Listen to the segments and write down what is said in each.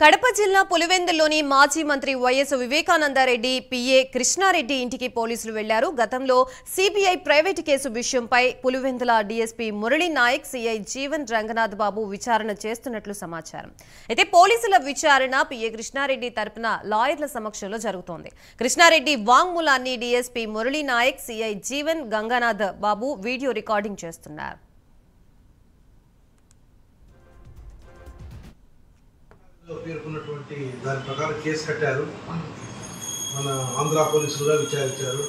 కడప జిల్లా పులివెందుల్లోని మాజీ మంత్రి వైఎస్ వివేకానందరెడ్డి పిఏ కృష్ణారెడ్డి ఇంటికి పోలీసులు వెళ్లారు. గతంలో సిబిఐ ప్రైవేట్ కేసు విషయంపై పులివెందుల డీఎస్పీ మురళీ నాయక్, సిఐ జీవన్ రంగనాథ్ బాబు విచారణ చేస్తున్నట్లు సమాచారం. అయితే పోలీసుల విచారణ పిఏ కృష్ణారెడ్డి తరపున లాయర్ల సమక్షంలో జరుగుతోంది. కృష్ణారెడ్డి వాంగ్మూలాన్ని డీఎస్పీ మురళీ నాయక్, సిఐ జీవన్ గంగానాథ్ బాబు వీడియో రికార్డింగ్ చేస్తున్నారు. పేర్కొన్నటువంటి దాని ప్రకారం కేసు కట్టారు. మన ఆంధ్ర పోలీసులుగా విచారించారు.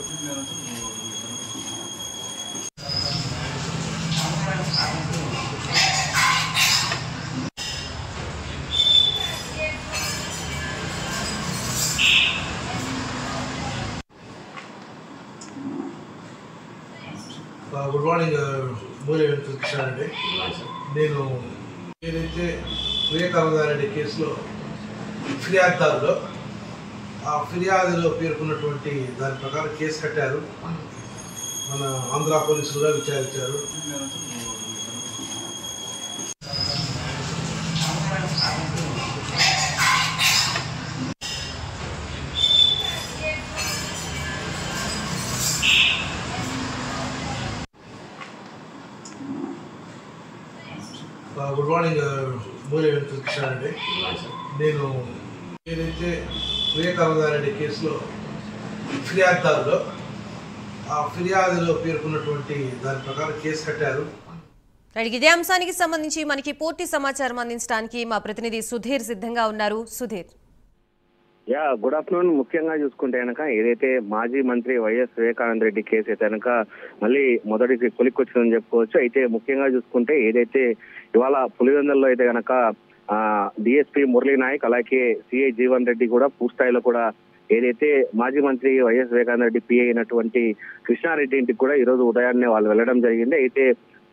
గుడ్ మార్నింగ్ మూల వెంకటకృష్ణారెడ్డి. నేను ఏదైతే వివేకానందరెడ్డి కేసులో ఫిర్యాదుదారులో ఆ ఫిర్యాదులో పేర్కొన్నటువంటి దాని ప్రకారం కేసు కట్టారు. మన ఆంధ్ర పోలీసులుగా విచారించారు. గుడ్ మార్నింగ్ మూల వెంకటకృష్ణారెడ్డి. నేను ఏదైతే వివేకానందరెడ్డి కేసులో ఫిర్యాదుదారులో ఆ ఫిర్యాదులో పేర్కొన్నటువంటి దాని ప్రకారం కేసు కట్టారు. ఇదే అంశానికి సంబంధించి మనకి పూర్తి సమాచారం అందించడానికి మా ప్రతినిధి సుధీర్ సిద్ధంగా ఉన్నారు. Sudheer, good afternoon. ముఖ్యంగా చూసుకుంటే కనుక ఏదైతే మాజీ మంత్రి వైఎస్ వివేకానందరెడ్డి కేసు అయితే కనుక మళ్ళీ మొదటికి కొలిక్కొచ్చిందని చెప్పుకోవచ్చు. అయితే ముఖ్యంగా చూసుకుంటే ఏదైతే ఇవాళ పులివెందుల్లో అయితే కనుక డిఎస్పీ మురళీ నాయక్ అలాగే సిఐ జీవన్ రెడ్డి కూడా పూర్తిస్థాయిలో కూడా ఏదైతే మాజీ మంత్రి వైఎస్ వివేకానందరెడ్డి పిఏ అయినటువంటి కృష్ణారెడ్డి ఇంటికి కూడా ఈ రోజు ఉదయాన్నే వాళ్ళు వెళ్ళడం జరిగింది. అయితే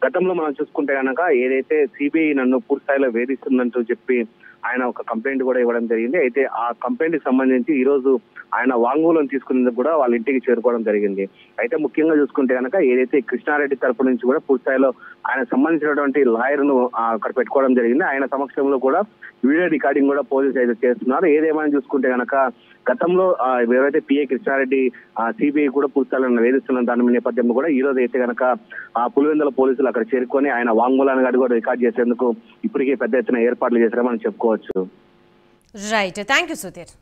గతంలో మనం చూసుకుంటే కనుక ఏదైతే సిబిఐ నన్ను పూర్తిస్థాయిలో వేధిస్తుందంటూ చెప్పి ఆయన ఒక కంప్లైంట్ కూడా ఇవ్వడం జరిగింది. అయితే ఆ కంప్లైంట్ కి సంబంధించి ఈ రోజు ఆయన వాంగ్మూలం తీసుకునేందుకు కూడా వాళ్ళ ఇంటికి చేరుకోవడం జరిగింది. అయితే ముఖ్యంగా చూసుకుంటే కనుక ఏదైతే కృష్ణారెడ్డి తరపు నుంచి కూడా పూర్తిస్థాయిలో ఆయన సంబంధించినటువంటి లాయర్ ను అక్కడ పెట్టుకోవడం జరిగింది. ఆయన సమక్షంలో కూడా వీడియో రికార్డింగ్ కూడా పోలీసులు అయితే చేస్తున్నారు. ఏదేమైనా చూసుకుంటే కనుక గతంలో ఎవరైతే పిఏ కృష్ణారెడ్డి సిబిఐ కూడా పూర్తిస్థాయిలో వేధిస్తున్న దాని నేపథ్యంలో కూడా ఈ రోజు అయితే కనుక పులివెందుల పోలీసులు అక్కడ చేరుకొని ఆయన వాంగ్మూలాన్ని కూడా రికార్డ్ చేసేందుకు ఇప్పటికే పెద్ద ఎత్తున ఏర్పాట్లు చేశారని మనం చెప్పుకోవచ్చు. Right, thank you Sudheer.